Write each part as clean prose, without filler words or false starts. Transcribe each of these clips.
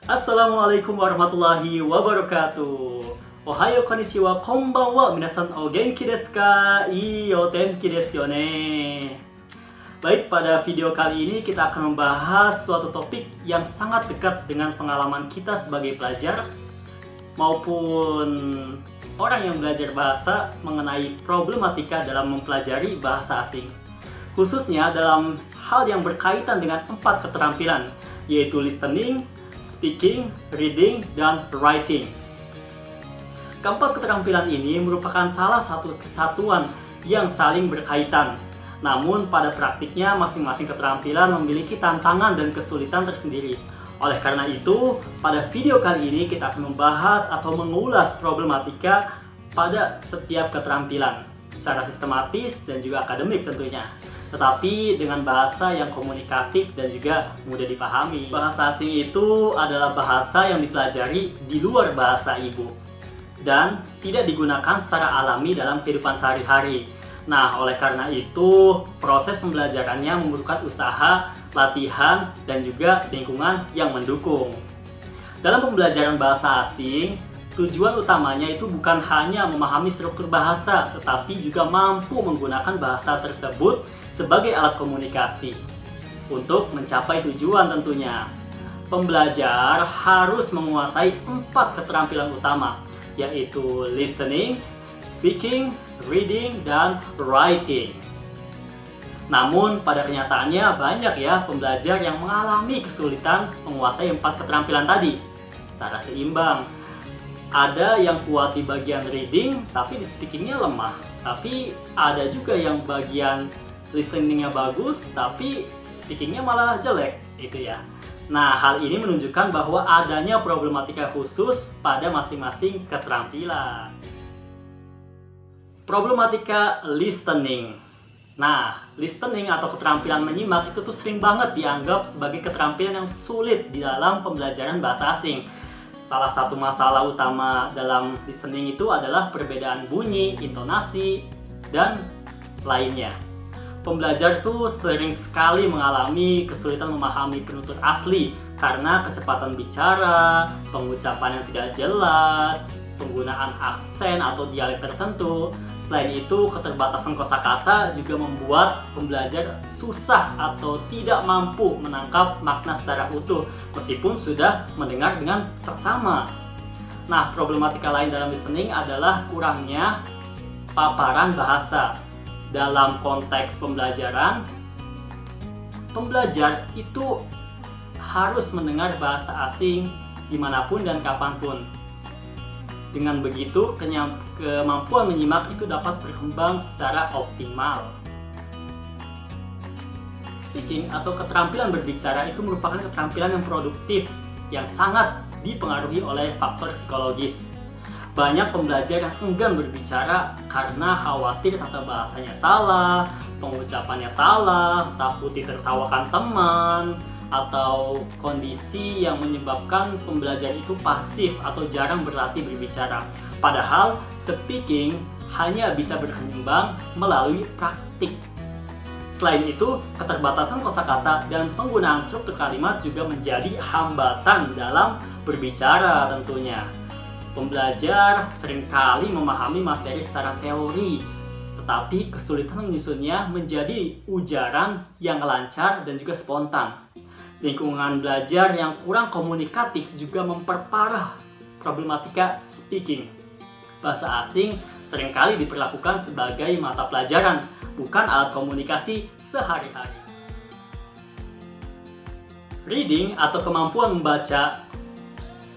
Assalamualaikum warahmatullahi wabarakatuh. Ohayo konnichiwa konbanwa minasan o genki desu ka? Ii o tenki desu yo ne. Baik, pada video kali ini kita akan membahas suatu topik yang sangat dekat dengan pengalaman kita sebagai pelajar maupun orang yang belajar bahasa mengenai problematika dalam mempelajari bahasa asing. Khususnya dalam hal yang berkaitan dengan 4 keterampilan, yaitu listening, speaking, reading, dan writing. Keempat keterampilan ini merupakan salah satu kesatuan yang saling berkaitan. Namun pada praktiknya masing-masing keterampilan memiliki tantangan dan kesulitan tersendiri. Oleh karena itu, pada video kali ini kita akan membahas atau mengulas problematika pada setiap keterampilan secara sistematis dan juga akademik tentunya, tetapi dengan bahasa yang komunikatif dan juga mudah dipahami. Bahasa asing itu adalah bahasa yang dipelajari di luar bahasa ibu dan tidak digunakan secara alami dalam kehidupan sehari-hari. Nah, oleh karena itu, proses pembelajarannya memerlukan usaha, latihan, dan juga lingkungan yang mendukung. Dalam pembelajaran bahasa asing, tujuan utamanya itu bukan hanya memahami struktur bahasa, tetapi juga mampu menggunakan bahasa tersebut sebagai alat komunikasi. Untuk mencapai tujuan tentunya, pembelajar harus menguasai 4 keterampilan utama, yaitu listening, speaking, reading, dan writing. Namun pada kenyataannya banyak ya pembelajar yang mengalami kesulitan menguasai 4 keterampilan tadi secara seimbang. Ada yang kuat di bagian reading tapi di speakingnya lemah. Tapi ada juga yang bagian listeningnya bagus tapi speakingnya malah jelek gitu ya. Nah, hal ini menunjukkan bahwa adanya problematika khusus pada masing-masing keterampilan. Problematika listening. Nah, listening atau keterampilan menyimak itu tuh sering banget dianggap sebagai keterampilan yang sulit di dalam pembelajaran bahasa asing. Salah satu masalah utama dalam listening itu adalah perbedaan bunyi, intonasi, dan lainnya. Pembelajar tuh sering sekali mengalami kesulitan memahami penutur asli karena kecepatan bicara, pengucapan yang tidak jelas, penggunaan aksen atau dialek tertentu. Selain itu, keterbatasan kosakata juga membuat pembelajar susah atau tidak mampu menangkap makna secara utuh meskipun sudah mendengar dengan seksama. Nah, problematika lain dalam listening adalah kurangnya paparan bahasa. Dalam konteks pembelajaran, pembelajar itu harus mendengar bahasa asing dimanapun dan kapanpun. Dengan begitu, kemampuan menyimak itu dapat berkembang secara optimal. Speaking atau keterampilan berbicara itu merupakan keterampilan yang produktif yang sangat dipengaruhi oleh faktor psikologis. Banyak pembelajar yang enggan berbicara karena khawatir tata bahasanya salah, pengucapannya salah, takut ditertawakan teman, atau kondisi yang menyebabkan pembelajar itu pasif atau jarang berlatih berbicara. Padahal speaking hanya bisa berkembang melalui praktik. Selain itu, keterbatasan kosakata dan penggunaan struktur kalimat juga menjadi hambatan dalam berbicara tentunya. Pembelajar seringkali memahami materi secara teori, tetapi kesulitan menyusunnya menjadi ujaran yang lancar dan juga spontan. Lingkungan belajar yang kurang komunikatif juga memperparah problematika speaking. Bahasa asing seringkali diperlakukan sebagai mata pelajaran, bukan alat komunikasi sehari-hari. Reading atau kemampuan membaca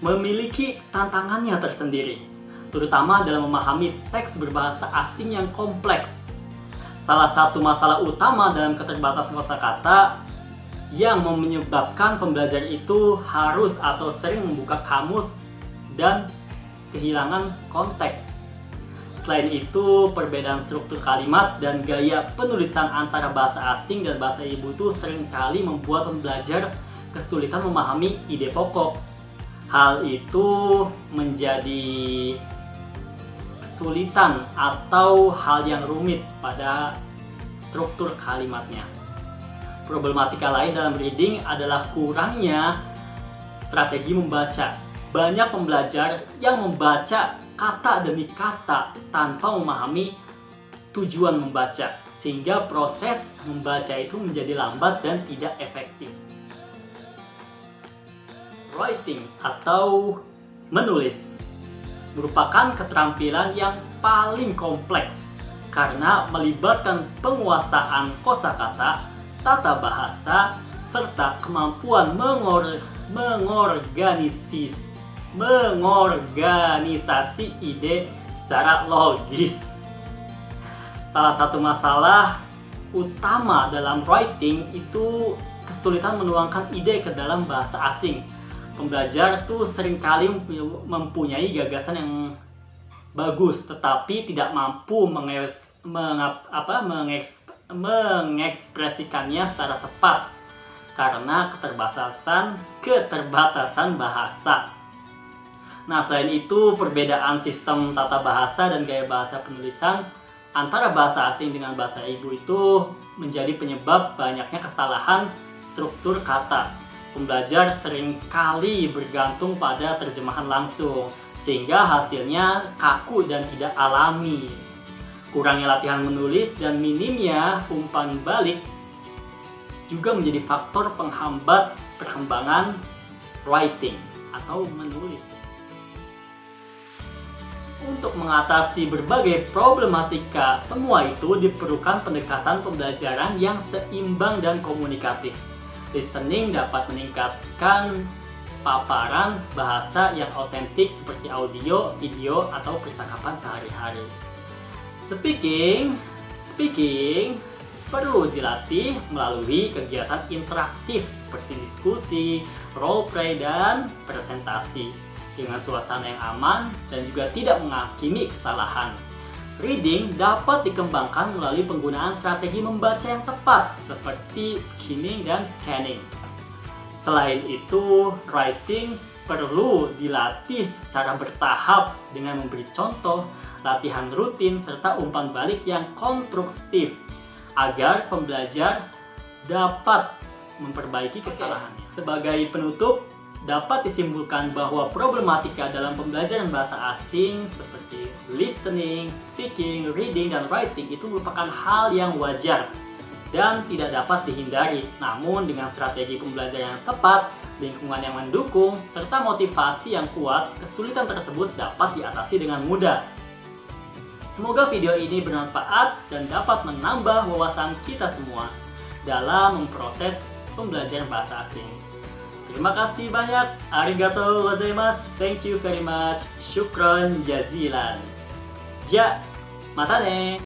memiliki tantangannya tersendiri, terutama dalam memahami teks berbahasa asing yang kompleks. Salah satu masalah utama dalam keterbatasan kosakata yang menyebabkan pembelajar itu harus atau sering membuka kamus dan kehilangan konteks. Selain itu, perbedaan struktur kalimat dan gaya penulisan antara bahasa asing dan bahasa ibu itu seringkali membuat pembelajar kesulitan memahami ide pokok. Hal itu menjadi kesulitan atau hal yang rumit pada struktur kalimatnya. Problematika lain dalam reading adalah kurangnya strategi membaca. Banyak pembelajar yang membaca kata demi kata tanpa memahami tujuan membaca, sehingga proses membaca itu menjadi lambat dan tidak efektif. Writing atau menulis merupakan keterampilan yang paling kompleks karena melibatkan penguasaan kosakata, tata bahasa, serta kemampuan mengorganisasi ide secara logis. Salah satu masalah utama dalam writing itu kesulitan menuangkan ide ke dalam bahasa asing. Pembelajar tuh seringkali mempunyai gagasan yang bagus, tetapi tidak mampu mengekspresikannya secara tepat karena keterbatasan bahasa. Nah, selain itu, perbedaan sistem tata bahasa dan gaya bahasa penulisan antara bahasa asing dengan bahasa ibu itu menjadi penyebab banyaknya kesalahan struktur kata. Pembelajar seringkali bergantung pada terjemahan langsung, sehingga hasilnya kaku dan tidak alami. Kurangnya latihan menulis dan minimnya umpan balik juga menjadi faktor penghambat perkembangan writing atau menulis. Untuk mengatasi berbagai problematika semua itu diperlukan pendekatan pembelajaran yang seimbang dan komunikatif. Listening dapat meningkatkan paparan bahasa yang otentik seperti audio, video, atau percakapan sehari-hari. Speaking perlu dilatih melalui kegiatan interaktif seperti diskusi, role play, dan presentasi dengan suasana yang aman dan juga tidak menghakimi kesalahan. Reading dapat dikembangkan melalui penggunaan strategi membaca yang tepat seperti skimming dan scanning. Selain itu, writing perlu dilatih secara bertahap dengan memberi contoh, latihan rutin, serta umpan balik yang konstruktif agar pembelajar dapat memperbaiki kesalahannya. Sebagai penutup, dapat disimpulkan bahwa problematika dalam pembelajaran bahasa asing seperti listening, speaking, reading, dan writing itu merupakan hal yang wajar dan tidak dapat dihindari. Namun dengan strategi pembelajaran yang tepat, lingkungan yang mendukung, serta motivasi yang kuat, kesulitan tersebut dapat diatasi dengan mudah. Semoga video ini bermanfaat dan dapat menambah wawasan kita semua dalam memproses pembelajaran bahasa asing. Terima kasih banyak. Arigatou gozaimasu. Thank you very much. Syukron jazilan. Ja, mata ne.